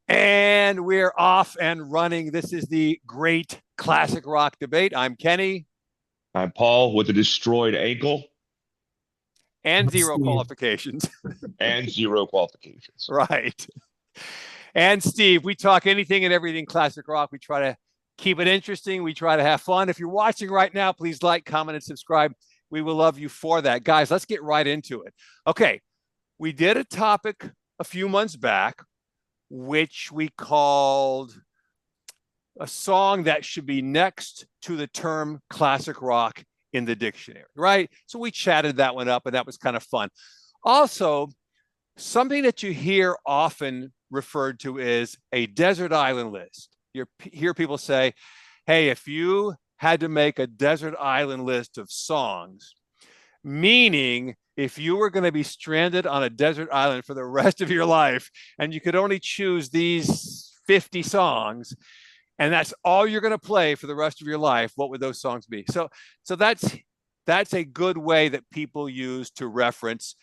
And we're off and running. This is the great classic rock debate. I'm Kenny, I'm Paul with a destroyed ankle and zero Steve. qualifications. and zero qualifications. Right. And Steve, we talk anything and everything classic rock. We try to keep it interesting. We try to have fun. If you're watching right now, please like, comment, and subscribe. We will love you for that. Guys, let's get right into it. Okay. We did a topic a few months back, which we called a song that should be next to the term classic rock in the dictionary, right? So we chatted that one up, and that was kind of fun. Also, something that you hear often referred to is a desert island list. You hear people say, hey, if you had to make a desert island list of songs, meaning if you were going to be stranded on a desert island for the rest of your life and you could only choose these 50 songs, and that's all you're going to play for the rest of your life, what would those songs be? So that's a good way that people use to reference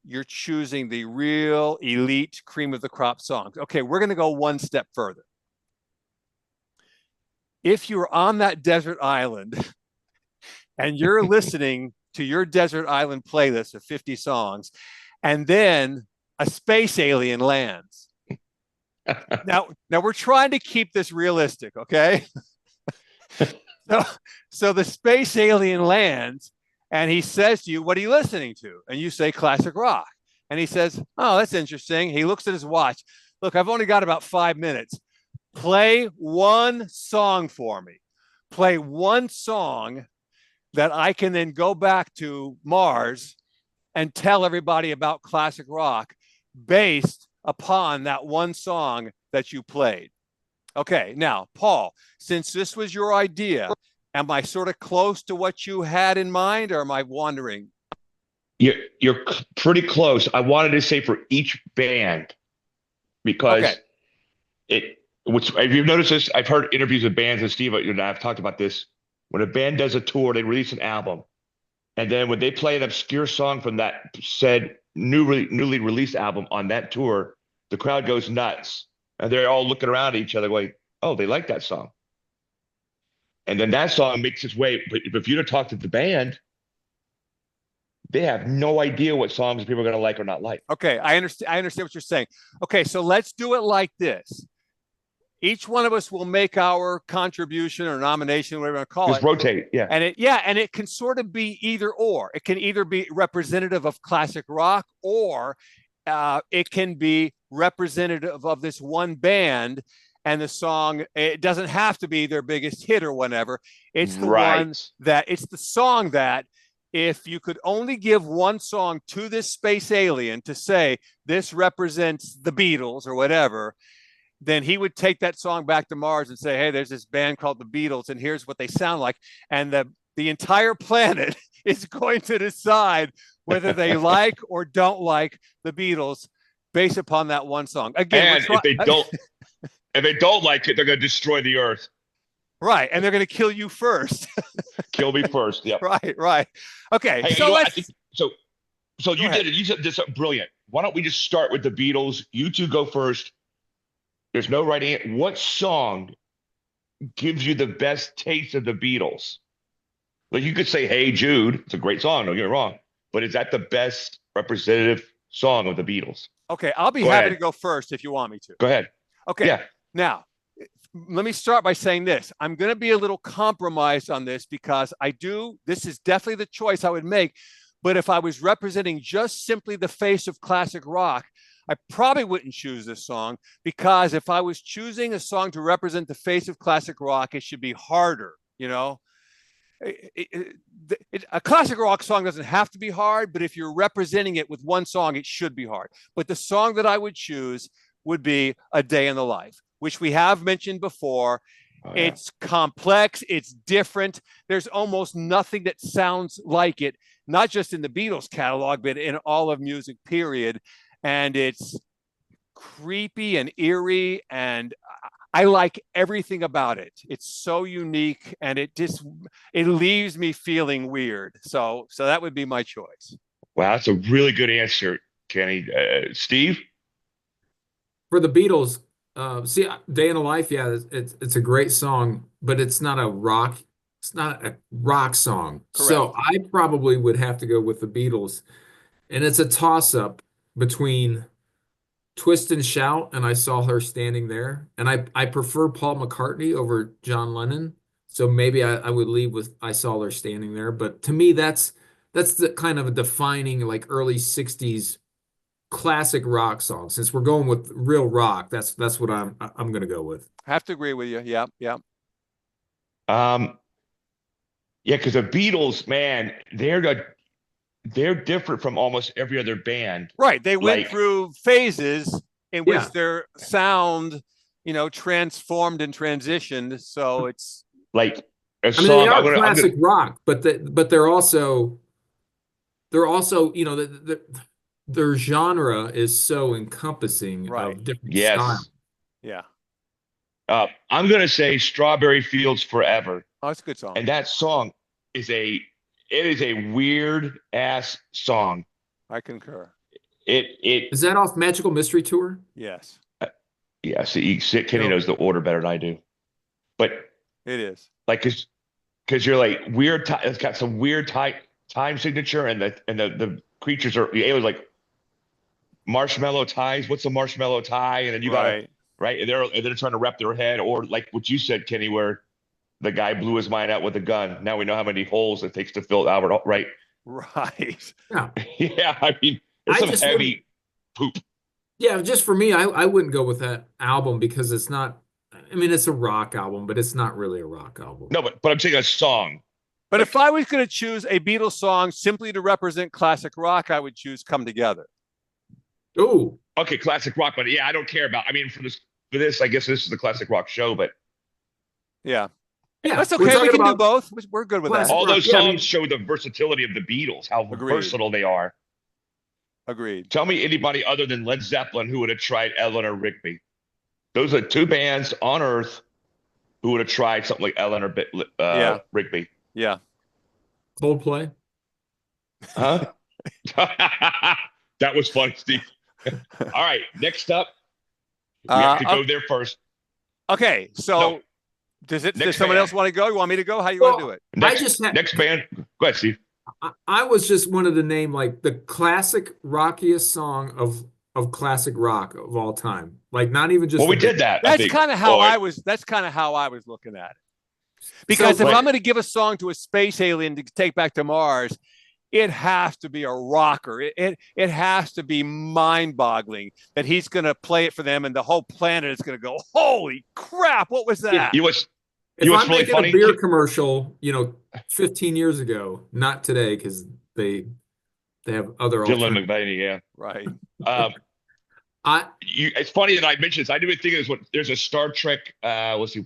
you're choosing the real elite cream of the crop songs. Okay, we're going to go one step further. If you're on that desert island and you're listening to your desert island playlist of 50 songs, and then a space alien lands. Now we're trying to keep this realistic, okay? So the space alien lands and he says to you, what are you listening to? And you say classic rock. And he says, oh, that's interesting. He looks at his watch. Look, I've only got about 5 minutes. Play one song for me. Play one song that I can then go back to Mars and tell everybody about classic rock based upon that one song that you played. Okay, now, Paul, since this was your idea, am I sort of close to what you had in mind, or am I wandering? You're pretty close. I wanted to say for each band Okay. because which if you've noticed this, I've heard interviews with bands and Steve, I've talked about this. When a band does a tour, they release an album, and then when they play an obscure song from that said newly released album on that tour, the crowd goes nuts, and they're all looking around at each other, going, "Oh, they like that song." And then that song makes its way. But if you don't talk to the band, they have no idea what songs people are going to like or not like. Okay, I understand. I understand what you're saying. Okay, so let's do it like this. Each one of us will make our contribution or nomination, whatever you want to call Just it. rotate. Yeah. And it can sort of be either or. It can either be representative of classic rock, or it can be representative of this one band, and the song, it doesn't have to be their biggest hit or whatever. It's the one Right. that, it's the song that, if you could only give one song to this space alien to say this represents the Beatles or whatever, then he would take that song back to Mars and say, hey, there's this band called the Beatles, and here's what they sound like. And the entire planet is going to decide whether they like or don't like the Beatles based upon that one song. Again, we're And trying. if they don't like it, they're going to destroy the earth. Right. And they're going to kill you first. Kill me first. Yep. Right. Right. Okay. Hey, So I think so. So go you ahead. did it. You said this brilliant. Why don't we just start with the Beatles? You two go first. There's no right answer. What song gives you the best taste of the Beatles? Like you could say "Hey Jude," it's a great song. Don't get me wrong, but is that the best representative song of the Beatles? Okay. I'll be Go happy to ahead. go first if you want me to. Go ahead. Okay. Yeah. Now, let me start by saying this. I'm going to be a little compromised on this because this is definitely the choice I would make. But if I was representing just simply the face of classic rock, I probably wouldn't choose this song, because if I was choosing a song to represent the face of classic rock, it should be harder, you know? A classic rock song doesn't have to be hard, but if you're representing it with one song, it should be hard. But the song that I would choose would be A Day in the Life, which we have mentioned before. Oh, yeah. It's complex, it's different. There's almost nothing that sounds like it, not just in the Beatles catalog, but in all of music, period. And it's creepy and eerie, and I like everything about it. It's so unique, and it leaves me feeling weird. So that would be my choice. Wow, that's a really good answer, Kenny. Steve? For the Beatles, See, Day in a Life, yeah, it's a great song, but it's not a rock. It's not a rock song. Correct. So I probably would have to go with the Beatles, and it's a toss-up between Twist and Shout and I Saw Her Standing There, and I prefer Paul McCartney over John Lennon. So maybe I would leave with I Saw Her Standing There. But to me, that's the kind of a defining like early '60s classic rock song. Since we're going with real rock, that's what I'm gonna go with. I have to agree with you. Yeah, yeah. Um, yeah, because the Beatles, man, they're different from almost every other band. Right. They went Like, through phases in which Yeah. their sound, transformed and transitioned. So it's like a I mean, they song. are I'm gonna. classic rock, but they're also their genre is so encompassing right. of different styles. Yes. Yeah. I'm gonna say Strawberry Fields Forever, Oh, it's a good song. and that song is a weird ass song. I concur. It Is that off Magical Mystery Tour? Yes, yeah. See, Kenny No. knows the order better than I do, but it is. like because you're like weird. It's got some weird time signature, and the creatures are the aliens like marshmallow ties. What's a marshmallow tie? And then you gotta Right. right, and they're trying to wrap their head, or like what you said, Kenny, where the guy blew his mind out with a gun. Now we know how many holes it takes to fill Albert, right? Right. Yeah. Yeah, I mean, it's I some just heavy poop. Yeah, just for me, I wouldn't go with that album because it's not, I mean, it's a rock album, but it's not really a rock album. No, but I'm saying a song. But Like, if I was going to choose a Beatles song simply to represent classic rock, I would choose "Come Together." Oh, okay, classic rock, but yeah, I don't care about. I mean, for this, I guess this is the classic rock show, but Yeah, yeah, that's we're okay. We talking can do about both. We're good with that. classic all rock. those Yeah, I songs mean, show the versatility of the Beatles, how Agreed. versatile they are. Agreed. Tell me anybody other than Led Zeppelin who would have tried Eleanor Rigby. Those are two bands on Earth who would have tried something like Eleanor Yeah. Rigby. Yeah. Coldplay. Huh? That was funny, Steve. All right, next up, we have to go there first. Okay. So No, does next someone band. else want to go? You want me to go? How you want to do it? Next, next band. Go ahead, Steve. I was just wanted to name like the classic rockiest song of classic rock of all time. Like not even just Well, we the did that. I That's think. kind of how Oh, I was. That's kind of how I was looking at it. Because So, if but- I'm going to give a song to a space alien to take back to Mars, it has to be a rocker. It has to be mind-boggling that he's going to play it for them, and the whole planet is going to go, "Holy crap! What was that?" Yeah. You was if You know what's I'm really making funny? a beer commercial, 15 years ago, not today because they have other Dylan alternatives. McVeigh. Yeah. Right. It's funny that I mentioned this. I didn't even think of this. There's a Star Trek. Let's see.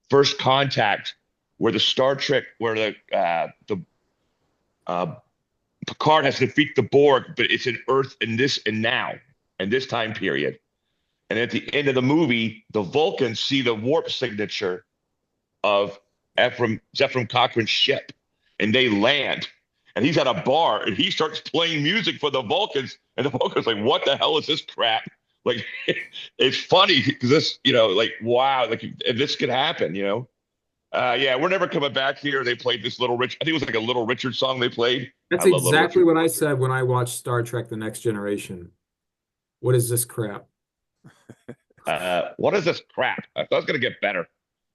First Contact, where the Star Trek, where the Picard has to defeat the Borg, but it's in Earth in this and now, in this time period. And at the end of the movie, the Vulcans see the warp signature of Zephyr Cochrane's ship, and they land. And he's at a bar, and he starts playing music for the Vulcans, and the Vulcans like, "What the hell is this crap?" Like, it's funny because this, like, wow, like if this could happen, Yeah, we're never coming back here. They played this Little Rich. I think it was like a Little Richard song they played. That's I love Little exactly Richard. what I said when I watched Star Trek: The Next Generation. What is this crap? What is this crap? I thought it was gonna get better.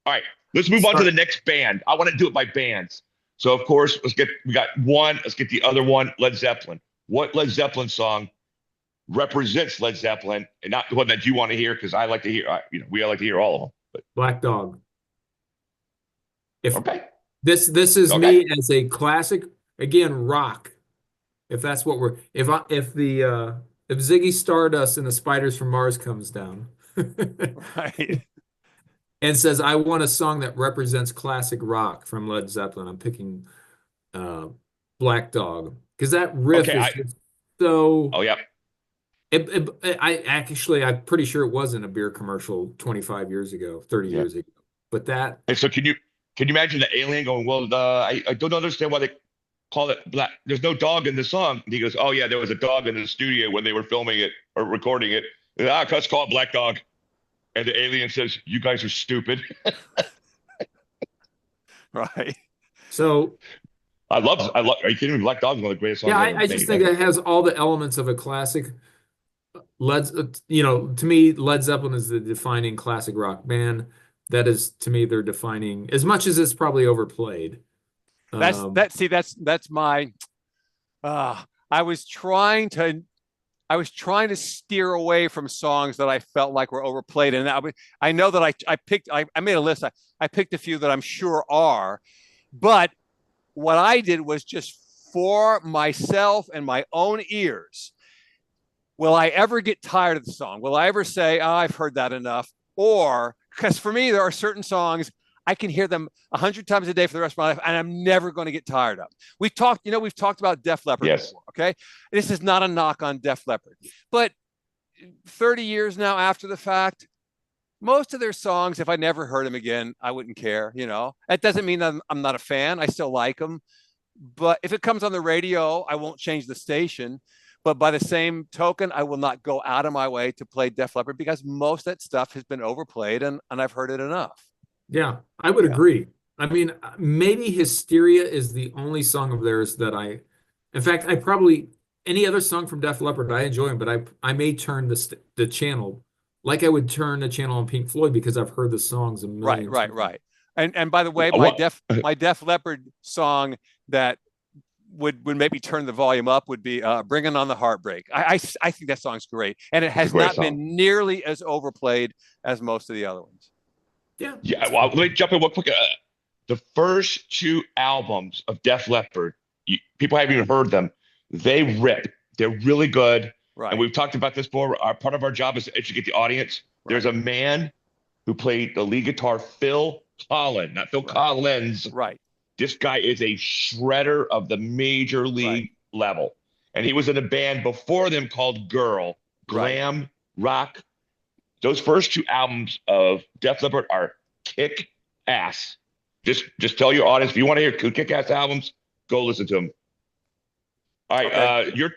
All right, let's move on to the next band. I want to do it by bands. So of course, let's get the other one, Led Zeppelin. What Led Zeppelin song represents Led Zeppelin, and not the one that you want to hear? Because I like to hear, we all like to hear all of them. But Black Dog. If okay, this is Okay. me as a classic, again, rock. If that's what we're if Ziggy Stardust and the Spiders from Mars comes down Right. and says, I want a song that represents classic rock from Led Zeppelin, I'm picking Black Dog. Because that riff Okay, is just so oh yeah, I'm pretty sure it wasn't a beer commercial 25 years ago, 30 Yeah. years ago. But that and so can you imagine the alien going, well, I don't understand why they call it black. There's no dog in the song. And he goes, oh yeah, there was a dog in the studio when they were filming it or recording it. Let's call it Black Dog. and the alien says, "You guys are stupid." Right. So I love. Are you kidding me? Black Dog is one of the greatest songs yeah, ever I just made. think it has all the elements of a classic. To me, Led Zeppelin is the defining classic rock band. That is, to me, they're defining as much as it's probably overplayed. That's my. Uh, I was trying to. I was trying to steer away from songs that I felt like were overplayed, and I know that I made a list. I picked a few that I'm sure are, but what I did was just for myself and my own ears. Will I ever get tired of the song? Will I ever say, "Oh, I've heard that enough"? Or because for me, there are certain songs I can hear them 100 times a day for the rest of my life, and I'm never going to get tired of. We've talked about Def Leppard Yes. before. Okay, this is not a knock on Def Leppard, but 30 years now after the fact, most of their songs, if I never heard them again, I wouldn't care. That doesn't mean that I'm not a fan. I still like them, but if it comes on the radio, I won't change the station. But by the same token, I will not go out of my way to play Def Leppard because most of that stuff has been overplayed and I've heard it enough. Yeah, I would Yeah. agree. I mean, maybe Hysteria is the only song of theirs that in fact, any other song from Def Leppard I enjoy them, but I may turn the channel like I would turn the channel on Pink Floyd because I've heard the songs a million times. Right. And by the way, What? my Def Leppard song that would make me turn the volume up would be "Bringing on the Heartbreak." I think that song's great, and it has not been nearly as overplayed as most of the other ones. Yeah. Yeah. Well, let me jump in real quick. The first two albums of Def Leppard, people haven't even heard them. They rip. They're really good. Right. And we've talked about this before. Part of our job is to educate the audience. Right. There's a man who played the lead guitar, Phil Collins, not Phil Collins. Right. This guy is a shredder of the major league level. And he was in a band before them called Girl, glam rock. Those first two albums of Def Leppard are kick ass. Just tell your audience, if you want to hear kick ass albums, go listen to them. All right. Okay.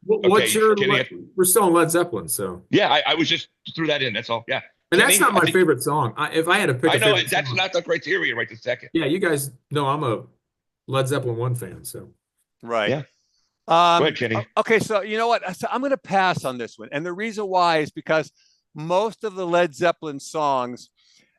We're still on Led Zeppelin, so. Yeah, I was just threw that in. That's all. Yeah. And that's not my favorite song. If I had to pick I know that's not the criteria right this second. Yeah, you guys know I'm a Led Zeppelin 1 fan, so. Right. Yeah. Go ahead, Kenny. Okay, so you know what? So I'm going to pass on this one. And the reason why is because most of the Led Zeppelin songs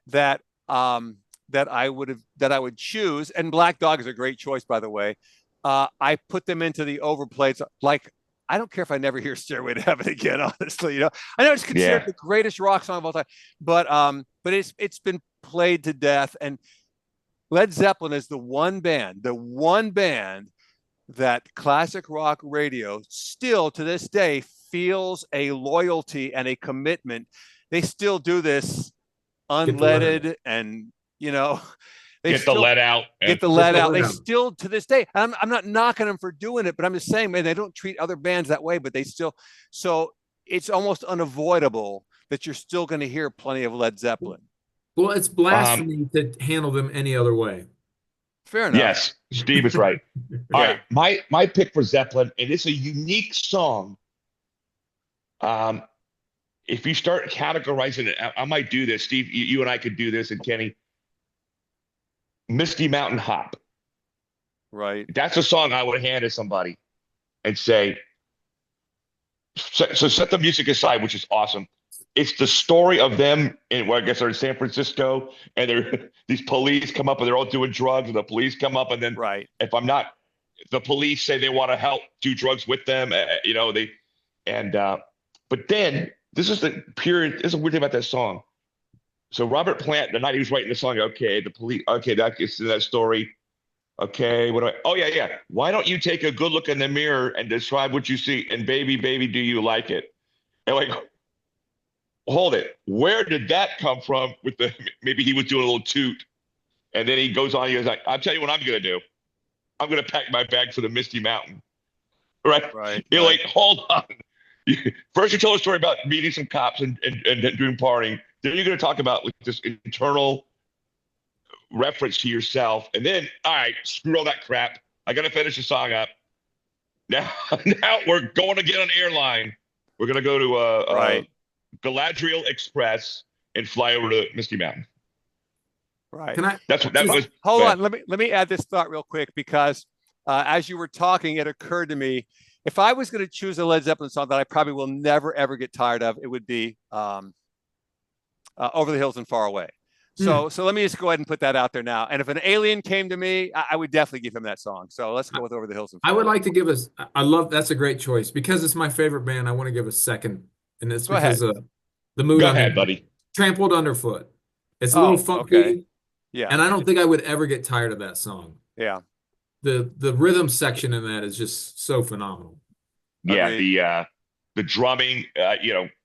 that I would choose, and Black Dog is a great choice, by the way. I put them into the overplayed. Like, I don't care if I never hear "Stairway to Heaven" again. Honestly, I know it's considered the greatest rock song of all time, but it's been played to death. And Led Zeppelin is the one band that classic rock radio still to this day feels a loyalty and a commitment. They still do this unleaded, and they get the lead out. Get the lead out. They still, to this day, I'm not knocking them for doing it, but I'm just saying, man, they don't treat other bands that way, but they still. So it's almost unavoidable that you're still going to hear plenty of Led Zeppelin. Well, it's blasphemy to handle them any other way. Fair enough. Yes, Steve is right. All right, my pick for Zeppelin, and it's a unique song. If you start categorizing it, I might do this, Steve. You and I could do this, and Kenny. Misty Mountain Hop. Right. That's a song I would hand to somebody and say, so set the music aside, which is awesome. It's the story of them I guess they're in San Francisco, and these police come up and they're all doing drugs, and the police come up, and then the police say they want to help do drugs with them, but then this is the period. There's a weird thing about that song. So Robert Plant, the night he was writing the song, the police, that gets to that story. Okay, yeah. Why don't you take a good look in the mirror and describe what you see? And baby, do you like it? And hold it. Where did that come from? Maybe he was doing a little toot. And then he goes on, he goes like, I'll tell you what I'm going to do. I'm going to pack my bag for the Misty Mountain. Right. You're like, hold on. First you tell a story about meeting some cops and doing partying. Then you're going to talk about this internal reference to yourself. And then, all right, screw all that crap. I got to finish the song up. Now we're going to get an airline. We're going to go to Galadriel Express. and fly over to Misty Mountain. Right. Can I? That's what that was. Hold go on. Let me add this thought real quick, because as you were talking, it occurred to me, if I was going to choose a Led Zeppelin song that I probably will never ever get tired of, it would be Over the Hills and Far Away. So let me just go ahead and put that out there now. And if an alien came to me, I would definitely give him that song. So let's go with Over the Hills and Far I would Away. like to give us. I love that's a great choice because it's my favorite band. I want to give a second, and it's Go because ahead. the mood Go I'm ahead, in. buddy. Trampled Underfoot. It's a little funky, okay. Yeah. and I don't think I would ever get tired of that song. Yeah. The rhythm section in that is just so phenomenal. Yeah, Agreed. the drumming.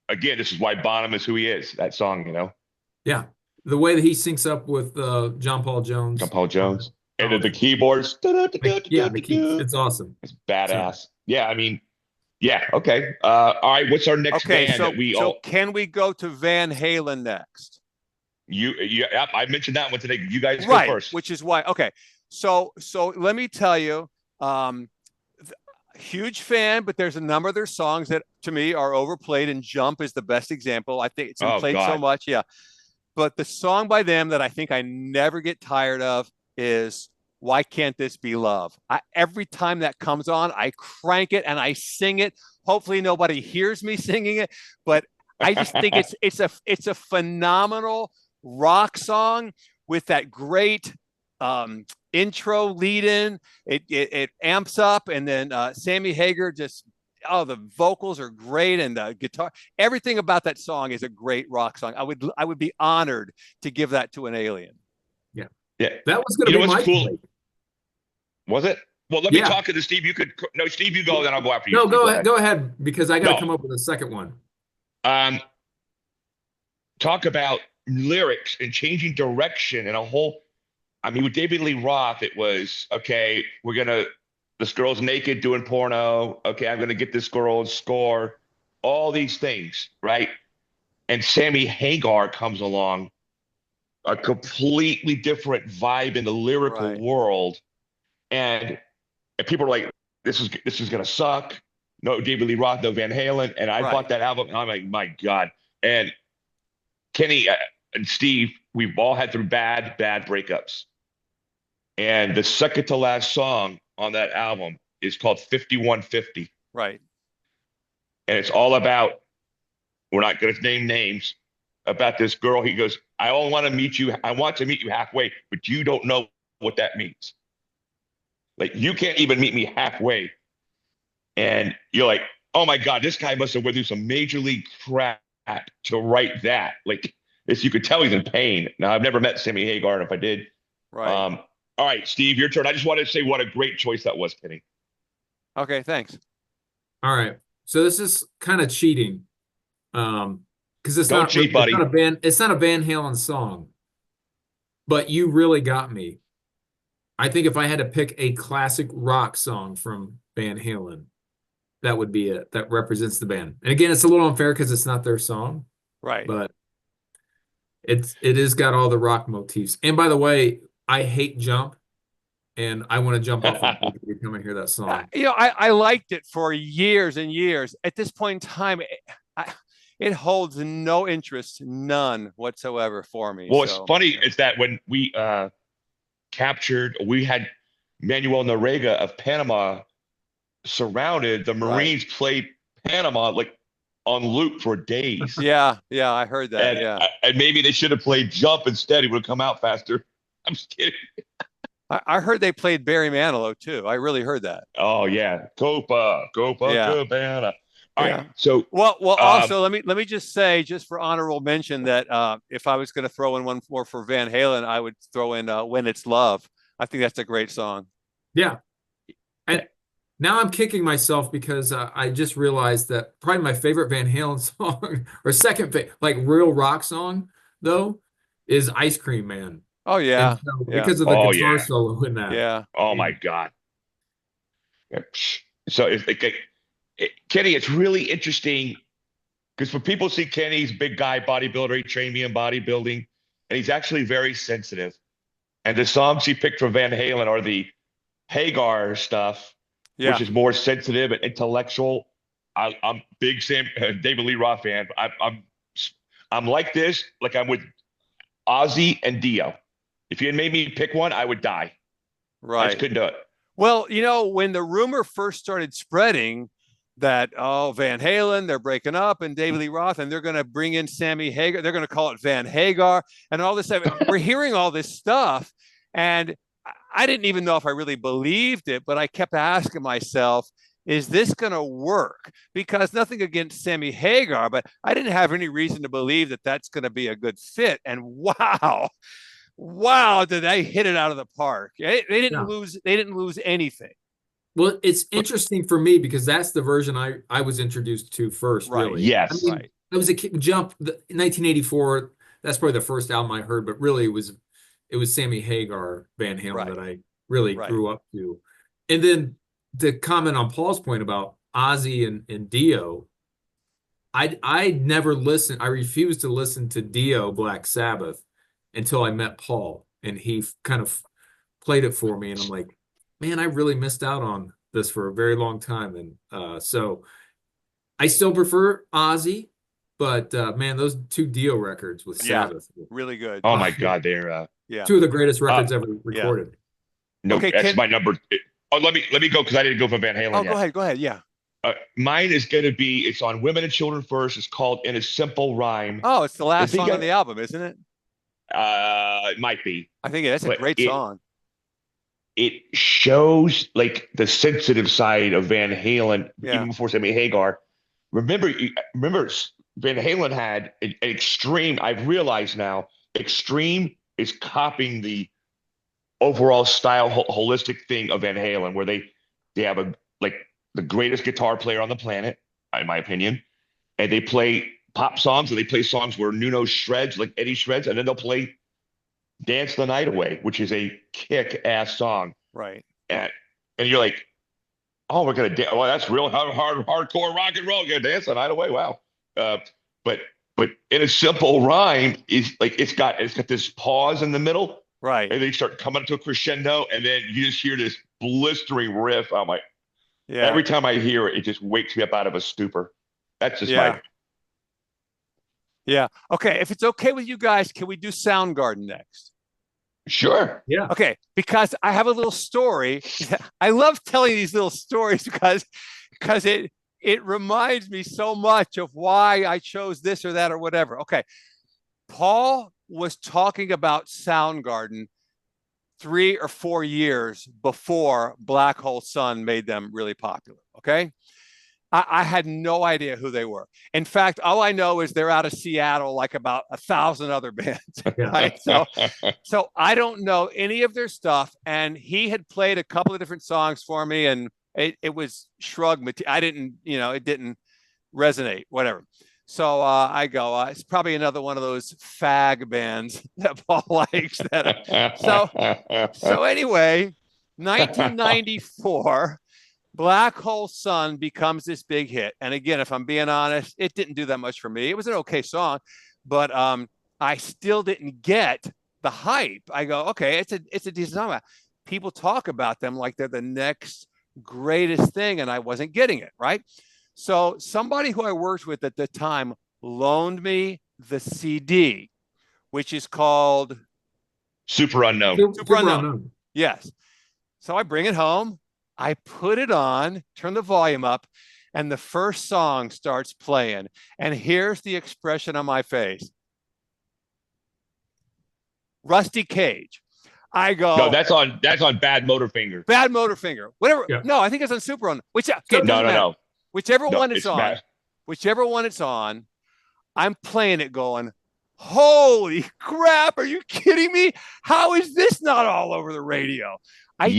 Again, this is why Bonham is who he is. That song, Yeah, the way that he syncs up with John Paul Jones. John Paul Jones, and Oh, then the keyboards. yeah, the keys. It's awesome. It's badass. Yeah, I mean, yeah. Okay. All right. What's our next Okay. band that we all? Can we go to Van Halen next? Yeah, I mentioned that one today. You guys go Right. first. Which is why. Okay. So let me tell you, huge fan, but there's a number of their songs that to me are overplayed, and Jump is the best example. I think it's been played so much. Yeah. But the song by them that I think I never get tired of is Why Can't This Be Love? Every time that comes on, I crank it and I sing it. Hopefully nobody hears me singing it, but I just think it's a phenomenal rock song with that great intro lead in. It amps up, and then Sammy Hagar just the vocals are great, and the guitar, everything about that song is a great rock song. I would be honored to give that to an alien. Yeah. Yeah. That was going to be my cool. choice. Was it? Well, let me talk to Steve. Steve, you go, then I'll go after you. No, go ahead, because I got to come up with a second one. Talk about lyrics and changing direction and a whole. I mean, with David Lee Roth, it was okay. This girl's naked doing porno. Okay, I'm gonna get this girl score. All these things, right? And Sammy Hagar comes along, a completely different vibe in the lyrical world, and people are like, "This is gonna suck." No David Lee Roth, no Van Halen, and I bought that album, and I'm like, "My God!" And Kenny and Steve, we've all had through bad breakups. And the second to last song on that album is called 5150. Right. And it's all about, we're not going to name names, about this girl. He goes, I want to meet you halfway, but you don't know what that means. Like, you can't even meet me halfway. And you're like, oh my God, this guy must have went through some major league crap to write that. Like, this, you could tell he's in pain. Now, I've never met Sammy Hagar, and if I did. Right. All right, Steve, your turn. I just wanted to say what a great choice that was, Kenny. Okay, thanks. All right. So this is kind of cheating. Because it's Don't not cheat, buddy. It's not a Van Halen song. But you really got me. I think if I had to pick a classic rock song from Van Halen, that would be it. That represents the band. And again, it's a little unfair because it's not their song. Right. But it has got all the rock motifs. And by the way, I hate Jump, and I want to jump off a bridge every time I hear that song. I liked it for years and years. At this point in time, it holds no interest, none whatsoever for me. Well, it's funny is that when we had Manuel Noriega of Panama surrounded, the Marines played Panama like on loop for days. Yeah, I heard that. And maybe they should have played Jump instead. It would have come out faster. I'm just kidding. I heard they played Barry Manilow too. I really heard that. Oh yeah, Copa, Cabana. All right. So well. Also, let me just say, just for honorable mention, that if I was going to throw in one more for Van Halen, I would throw in "When It's Love." I think that's a great song. Yeah, and now I'm kicking myself because I just realized that probably my favorite Van Halen song, or second favorite, like real rock song though, is "Ice Cream Man." Oh yeah, so, because of the guitar solo in that. Yeah. Oh my God. So Kenny, it's really interesting because when people see Kenny's big guy bodybuilder, he trained me in bodybuilding, and he's actually very sensitive. And the songs he picked from Van Halen are the Hagar stuff, which is more sensitive and intellectual. I'm big David Lee Roth fan. I'm I'm like this, like I'm with Ozzy and Dio. If you had made me pick one, I would die. I just Right. couldn't do it. Well, when the rumor first started spreading that, oh, Van Halen, they're breaking up, and David Lee Roth, and they're going to bring in Sammy Hagar, they're going to call it Van Hagar, and all this stuff. We're hearing all this stuff, and I didn't even know if I really believed it, but I kept asking myself, is this going to work? Because nothing against Sammy Hagar, but I didn't have any reason to believe that that's going to be a good fit. And wow, did they hit it out of the park? They didn't Yeah. lose. They didn't lose anything. Well, it's interesting for me because that's the version I was introduced to first, Right. really. Yes. I mean, Right. I was a kid, in 1984. That's probably the first album I heard, but really it was Sammy Hagar, Van Halen Right. that I really Right. grew up to. And then to comment on Paul's point about Ozzy and Dio, I never listened. I refused to listen to Dio Black Sabbath until I met Paul, and he kind of played it for me, and I'm like, man, I really missed out on this for a very long time. And so I still prefer Ozzy, but man, those two Dio records with Yeah. Sabbath, Really good. Oh my God, they're Yeah. two of the greatest records ever recorded. no. Okay, That's my number. Oh, let me go because I didn't go for Van Halen Oh, yet. go ahead. Yeah. Mine is going to be. It's on Women and Children First. It's called In a Simple Rhyme. Oh, it's the last think song I- on the album, isn't it? It might be. I think that's a But great song. It shows like the sensitive side of Van Halen Yeah. even before Sammy Hagar. Remember Van Halen had an extreme. I've realized now, extreme is copying the overall style holistic thing of Van Halen, where they have the greatest guitar player on the planet, in my opinion, and they play pop songs and they play songs where Nuno shreds like Eddie shreds, and then they'll play Dance the Night Away, which is a kick-ass song. Right. And you're like, oh, we're gonna dance. Well, that's real hardcore rock and roll. Gonna dance the night away. Wow. But In a Simple Rhyme is like it's got this pause in the middle, Right. and they start coming to a crescendo, and then you just hear this blistering riff. I'm like, Yeah. every time I hear it, it just wakes me up out of a stupor. That's just Yeah. my. Yeah. Okay. If it's okay with you guys, can we do Soundgarden next? Sure. Yeah. Okay. Because I have a little story. I love telling these little stories because it reminds me so much of why I chose this or that or whatever. Okay. Paul was talking about Soundgarden 3 or 4 years before Black Hole Sun made them really popular. Okay. I had no idea who they were. In fact, all I know is they're out of Seattle, like about 1,000 other bands. Right? So I don't know any of their stuff. And he had played a couple of different songs for me, and it was shrug material. I didn't, it didn't resonate, whatever. So I go, it's probably another one of those fag bands that Paul likes. So anyway, 1994. Black Hole Sun becomes this big hit. And again, if I'm being honest, it didn't do that much for me. It was an okay song, but I still didn't get the hype. I go, okay, it's a decent song. People talk about them like they're the next greatest thing, and I wasn't getting it, right? So somebody who I worked with at the time loaned me the CD, which is called Super Unknown. Super Unknown. Yes. So I bring it home. I put it on, turn the volume up, and the first song starts playing. And here's the expression on my face. Rusty Cage. I go. No, that's on Bad Motorfinger. Bad Motorfinger. Whatever. Yeah. No, I think it's on Super Unknown. No. Whichever No, one it's on. bad. Whichever one it's on, I'm playing it going, holy crap, are you kidding me? How is this not all over the radio? I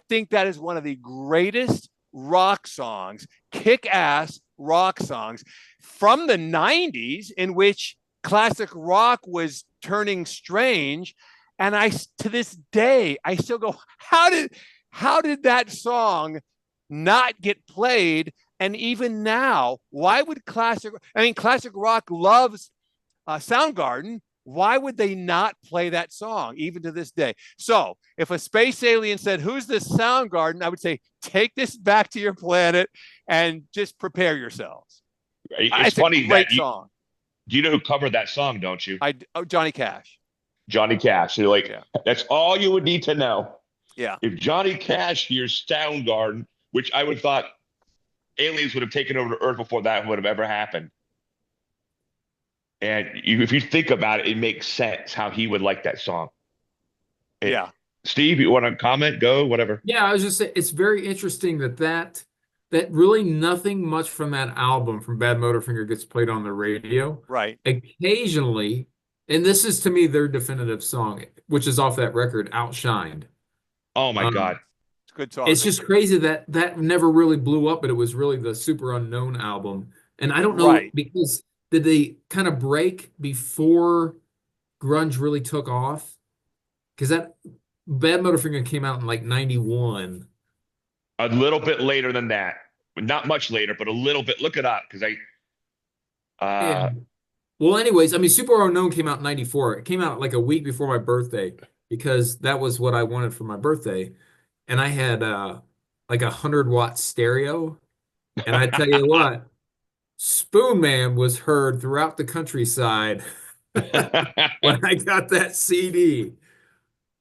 think that is one of the greatest rock songs, kick-ass rock songs from the 90s, in which classic rock was turning strange. And to this day, I still go, how did that song not get played? And even now, why would classic rock loves Soundgarden. Why would they not play that song even to this day? So if a space alien said, who's this Soundgarden? I would say, take this back to your planet and just prepare yourselves. It's funny a great that song. Do you know who covered that song? Don't you? Johnny Cash. Johnny Cash. You're like, Yeah. that's all you would need to know. Yeah. If Johnny Cash hears Soundgarden, which I would thought aliens would have taken over to Earth before that would have ever happened. And if you think about it, it makes sense how he would like that song. Yeah. Steve, you want to comment? Go, whatever. Yeah, I was just saying it's very interesting that really nothing much from that album from Badmotorfinger gets played on the radio. Right. Occasionally, and this is to me their definitive song, which is off that record, Outshined. Oh my God. It's a good song. It's just crazy that never really blew up, but it was really the Super Unknown album. And I don't know Right. because did they kind of break before grunge really took off? Because that Badmotorfinger came out in like 91. A little bit later than that. Not much later, but a little bit. Look it up because Yeah. Well, anyways, I mean, Super Unknown came out in 94. It came out like a week before my birthday because that was what I wanted for my birthday. And I had like 100-watt stereo. And I tell you what, Spoon Man was heard throughout the countryside when I got that CD.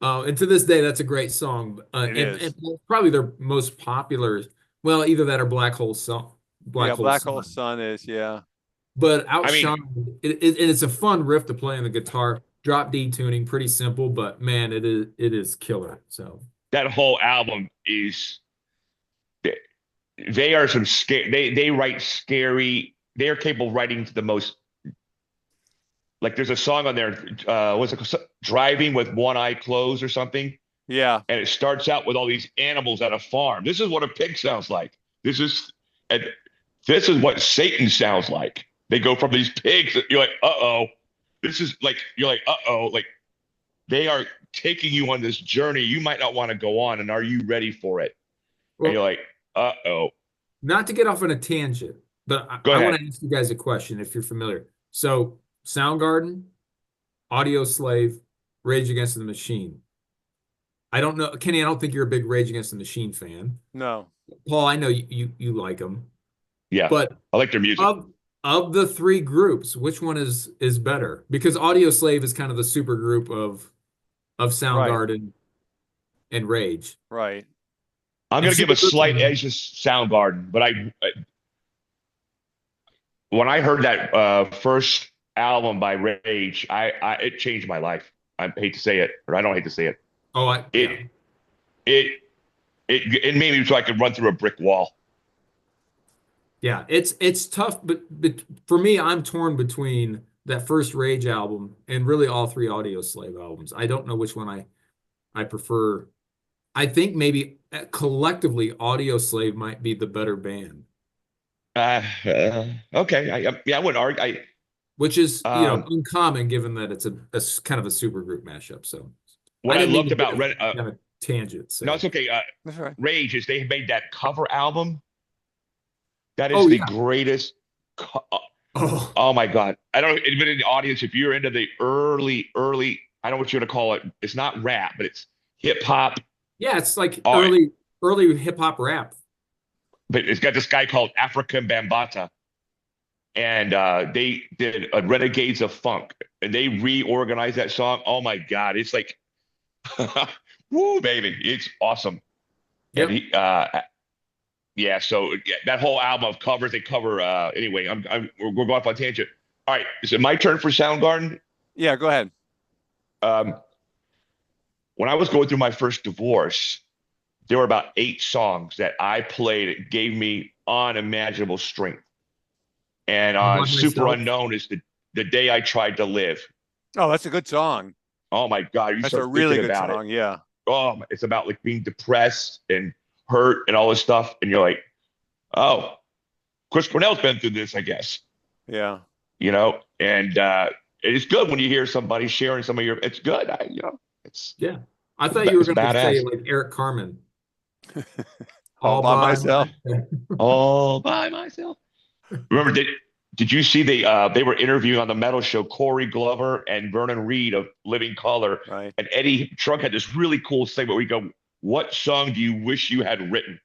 And to this day, that's a great song. It is. And probably their most popular. Well, either that or Black Hole Sun. Black Hole Sun is, yeah. But I mean, Outshine, it's a fun riff to play on the guitar. Drop D tuning, pretty simple, but man, it is killer. So that whole album is they are some scary. They write scary. They are capable of writing the most. Like there's a song on there. What's it called? Driving with One Eye Closed or something. Yeah. And it starts out with all these animals at a farm. This is what a pig sounds like. This is what Satan sounds like. They go from these pigs. You're like, uh-oh. This is like, you're like, uh-oh. Like they are taking you on this journey you might not want to go on. And are you ready for it? well, and you're like, uh-oh. not to get off on a tangent, but I want to ask you guys a question if you're familiar. So Soundgarden, Audio Slave, Rage Against the Machine. I don't know, Kenny, I don't think you're a big Rage Against the Machine fan. No. Paul, I know you like them. Yeah. But I like their music. Of the three groups, which one is better? Because Audio Slave is kind of the super group of Soundgarden and Rage. Right. I'm going to give a slight edge to Soundgarden, but when I heard that first album by Rage, it changed my life. I hate to say it, or I don't hate to say it. It made me so I could run through a brick wall. Yeah, it's tough, but for me, I'm torn between that first Rage album and really all three Audio Slave albums. I don't know which one I prefer. I think maybe collectively Audio Slave might be the better band. Okay, I wouldn't argue. Which is uncommon given that it's a kind of a super group mashup. So what I loved about Red tangent. So. No, it's okay. That's right. Rage is they made that cover album. That is the greatest. Oh my God! I don't know anybody in the audience if you're into the early. I don't know what you're gonna call it. It's not rap, but it's hip hop. Yeah, it's like early hip hop rap. But it's got this guy called African Bambaataa, and they did a Renegades of Funk, and they reorganized that song. Oh my God, it's like, woo, baby, it's awesome. Yep. And yeah, so that whole album of covers, they cover. Anyway, we're going off on tangent. All right, is it my turn for Soundgarden? Yeah, go ahead. When I was going through my first divorce, there were about 8 songs that I played. It gave me unimaginable strength. And Super Unknown is the day I tried to live. Oh, that's a good song. Oh my God, that's a really good song. Yeah. Oh, it's about like being depressed and hurt and all this stuff, and you're like, oh, Chris Cornell's been through this, I guess. Yeah. And it's good when you hear somebody sharing some of your. It's good. It's yeah. I thought you were going to say like Eric Carmen. All by myself. All by myself. Remember, did you see they were interviewing on the metal show Corey Glover and Vernon Reid of Living Colour, right? And Eddie Trunk had this really cool segment where we go, "What song do you wish you had written?"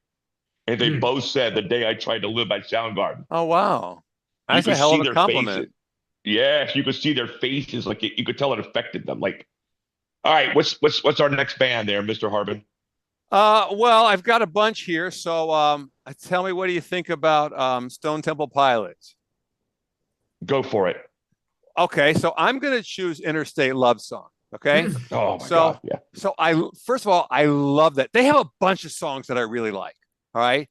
And they both said "The Day I Tried to Live" by Soundgarden. Oh wow, that's a hell of a compliment. Yes, you could see their faces, like you could tell it affected them. Like, all right, what's our next band there, Mr. Harbin? Well, I've got a bunch here. So tell me, what do you think about Stone Temple Pilots? Go for it. Okay, so I'm gonna choose Interstate Love Song. Okay. Oh my So God, yeah. so I first of all, I love that. They have a bunch of songs that I really like. All right.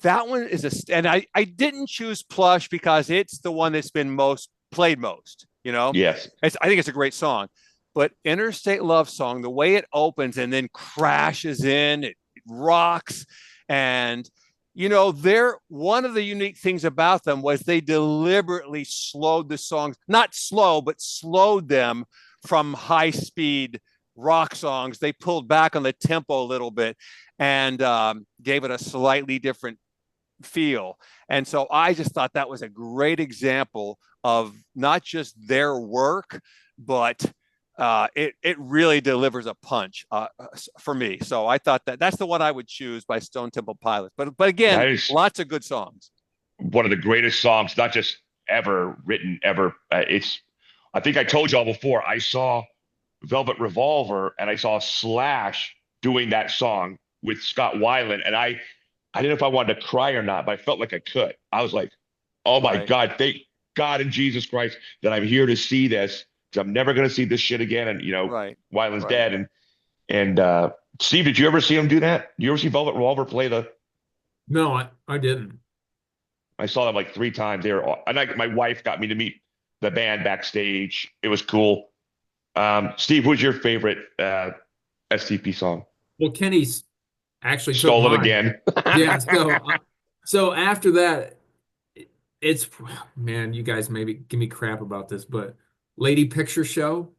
That one is and I didn't choose Plush because it's the one that's been most played most, you know. Yes. I think it's a great song. But Interstate Love Song, the way it opens and then crashes in, it rocks. And they're one of the unique things about them was they deliberately slowed the songs, not slow, but slowed them from high speed rock songs. They pulled back on the tempo a little bit and gave it a slightly different feel. And so I just thought that was a great example of not just their work, but it really delivers a punch for me. So I thought that's the one I would choose by Stone Temple Pilots. But again, That is lots of good songs. one of the greatest songs, not just ever written, ever. I think I told y'all before, I saw Velvet Revolver and I saw Slash doing that song with Scott Weiland. And I didn't know if I wanted to cry or not, but I felt like I could. I was like, oh my Right. God, thank God and Jesus Christ that I'm here to see this. 'Cause I'm never going to see this shit again. And, Right. Weiland's Right. dead. And Steve, did you ever see him do that? You ever see Velvet Revolver play No, I didn't. I saw them like 3 times. And my wife got me to meet the band backstage. It was cool. Steve, who's your favorite STP song? Well, Kenny's actually took Stole it mine. again. Yeah, so after that, it's man, you guys maybe give me crap about this, but Lady Picture Show,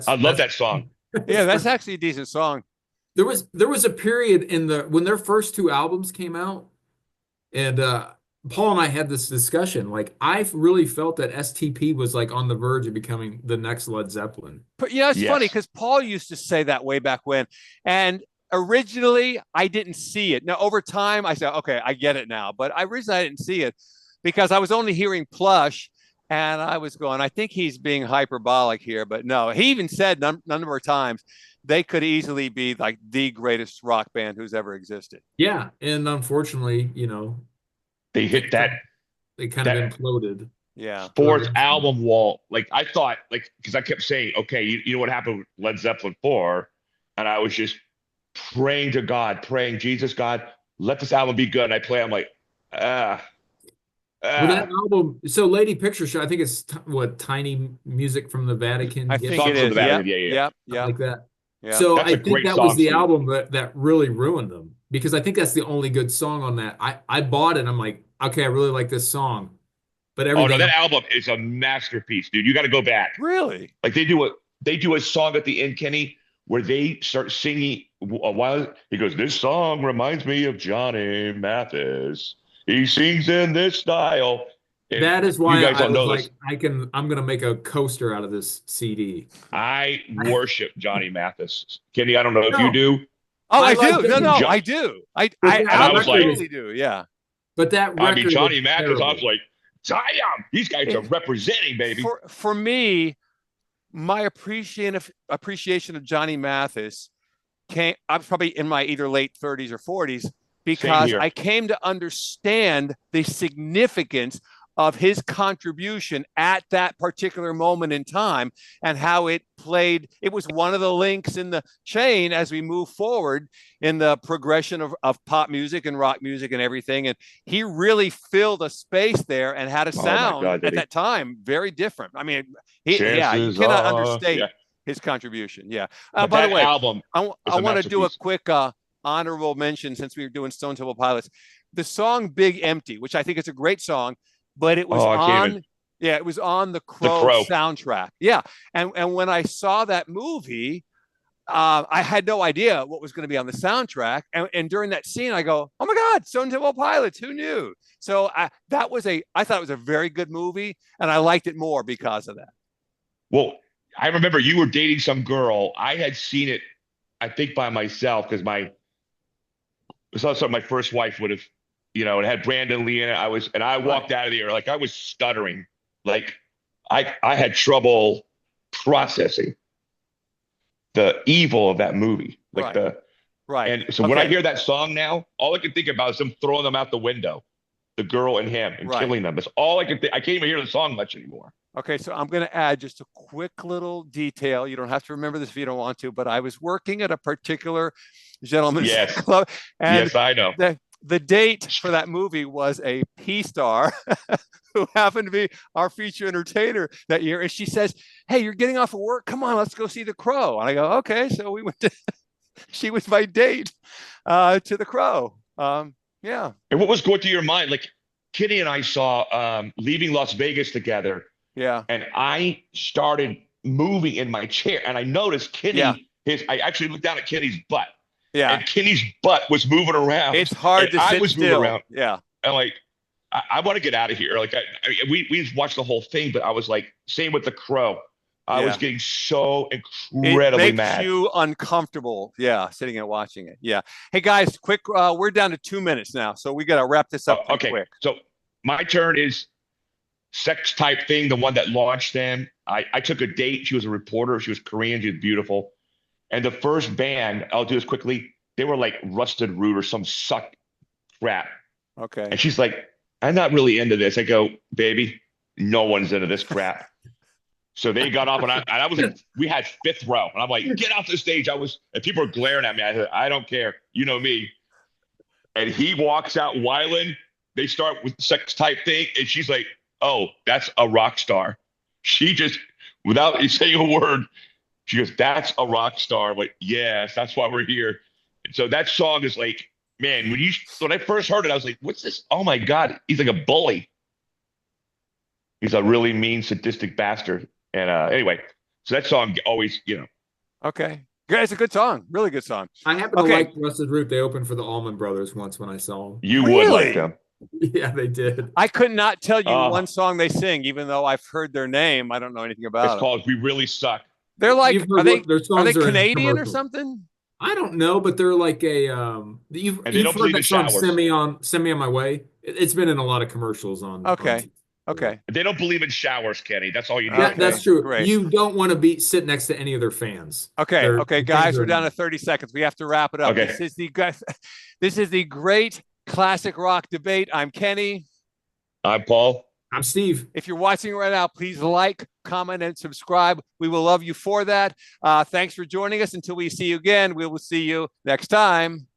I love that song. Yeah, that's actually a decent song. There was a period when their first 2 albums came out, and Paul and I had this discussion. Like, I really felt that STP was like on the verge of becoming the next Led Zeppelin. But it's funny because Paul used to say that way back when. And originally I didn't see it. Now over time I said, okay, I get it now. But originally I didn't see it because I was only hearing Plush and I was going, I think he's being hyperbolic here. But no, he even said number of times they could easily be like the greatest rock band who's ever existed. Yeah, and unfortunately, they hit that kind of imploded. Yeah. fourth album wall. Like I thought, because I kept saying, okay, you know what happened with Led Zeppelin 4? And I was just praying to God, praying, Jesus, God, let this album be good. And I play, I'm like, Well, that album, so Lady Picture Show, I think it's tiny music from the Vatican. I think it is. Yeah. Like that. Yeah. So That's I a think great that song, was the Steve. album that really ruined them, because I think that's the only good song on that. I bought it and I'm like, okay, I really like this song. But Oh no, everything that album is a masterpiece, dude. You got to go back. Really? Like they do a song at the end, Kenny, where they start singing a while. He goes, "This song reminds me of Johnny Mathis. He sings in this style." And that is why you guys I don't was know like, this. I'm gonna make a coaster out of this CD. I worship Johnny Mathis. Kenny, I don't know if No. you do. Oh, I I like do. No, John- I do. I I was like- absolutely do. Yeah. But that record I mean, Johnny was Mathis, I terrible. was like, damn, these guys are representing, baby. For me, my appreciation of Johnny Mathis I was probably in my either late 30s or 40s because here. I came to understand the significance of his contribution at that particular moment in time and how it played. It was one of the links in the chain as we move forward in the progression of pop music and rock music and everything. And he really filled a space there and had a sound at that time very different. I mean, you cannot understate his contribution. Yeah. By the way, album, I want to do a quick honorable mention since we were doing Stone Temple Pilots. The song Big Empty, which I think is a great song, but it was it was on the Crow soundtrack. Yeah. And when I saw that movie, I had no idea what was going to be on the soundtrack. And during that scene, I go, oh my God, Stone Temple Pilots, who knew? So I thought it was a very good movie and I liked it more because of that. Well, I remember you were dating some girl. I had seen it, I think by myself, because my first wife would have, it had Brandon Lee in it. I walked out of there like I was stuttering, like I had trouble processing the evil of that movie. Like Right. Right. and so when I Okay. hear that song now, all I can think about is them throwing them out the window, the girl and him, and Right. killing them. That's all I can think. I can't even hear the song much anymore. Okay, so I'm going to add just a quick little detail. You don't have to remember this if you don't want to, but I was working at a particular gentleman's Yes. club, and Yes, I know. the date for that movie was a P star who happened to be our feature entertainer that year. And she says, "Hey, you're getting off of work. Come on, let's go see The Crow." And I go, "Okay." So we went to, she was my date to The Crow. Yeah, And what was going through your mind? Like Kitty and I saw Leaving Las Vegas together, yeah, and I started moving in my chair, and I noticed Kitty. Yeah. I actually looked down at Kitty's butt, yeah. and Kitty's butt was moving around. It's hard and to I sit was moving still. around. Yeah. And like, I want to get out of here. Like, we watched the whole thing, but I was like, same with The Crow. I was Yeah. getting so It incredibly makes mad. you uncomfortable. Yeah, sitting and watching it. Yeah. Hey guys, quick. We're down to 2 minutes now, so we got to wrap this up pretty Okay, quick. so my turn is Sex Type Thing, the one that launched them. I took a date. She was a reporter. She was Korean. She was beautiful. And the first band, I'll do this quickly. They were like Rusted Root or some suck crap. Okay. And she's like, I'm not really into this. I go, baby, no one's into this crap. So they got off, and I was like, we had fifth row, and I'm like, get off the stage. And people were glaring at me. I said, I don't care. You know me. And he walks out whiling. They start with Sex Type Thing, and she's like, oh, that's a rock star. She just, without saying a word, she goes, that's a rock star. I'm like, yes, that's why we're here. And so that song is like, man, when I first heard it, I was like, what's this? Oh my God, he's like a bully. He's a really mean, sadistic bastard. And anyway, so that song always, Okay. Yeah, it's a good song. Really good song. I happen to Okay. like Rusted Root. They opened for the Allman Brothers once when I saw them. you would Really? like them. Yeah, they did. I could not tell you Oh. one song they sing, even though I've heard their name. I don't know anything It's about it. called We Really Suck. They're like, You've are heard they what their are songs they in Canadian or commercials. something? I don't know, but they're like a you've And they don't heard believe that in song showers. Send Me on My Way. It's been in a lot of commercials on Okay. TV. Okay. They don't believe in showers, Kenny. That's all you need. Yeah, Okay, that's true. great. You don't want to sit next to any of their fans. Okay. Their Okay, fans guys, are we're down to annoying. 30 seconds. We have to wrap it up. Okay. This is the great classic rock debate. I'm Kenny. I'm Paul. I'm Steve. If you're watching right now, please like, comment, and subscribe. We will love you for that. Thanks for joining us. Until we see you again, we will see you next time.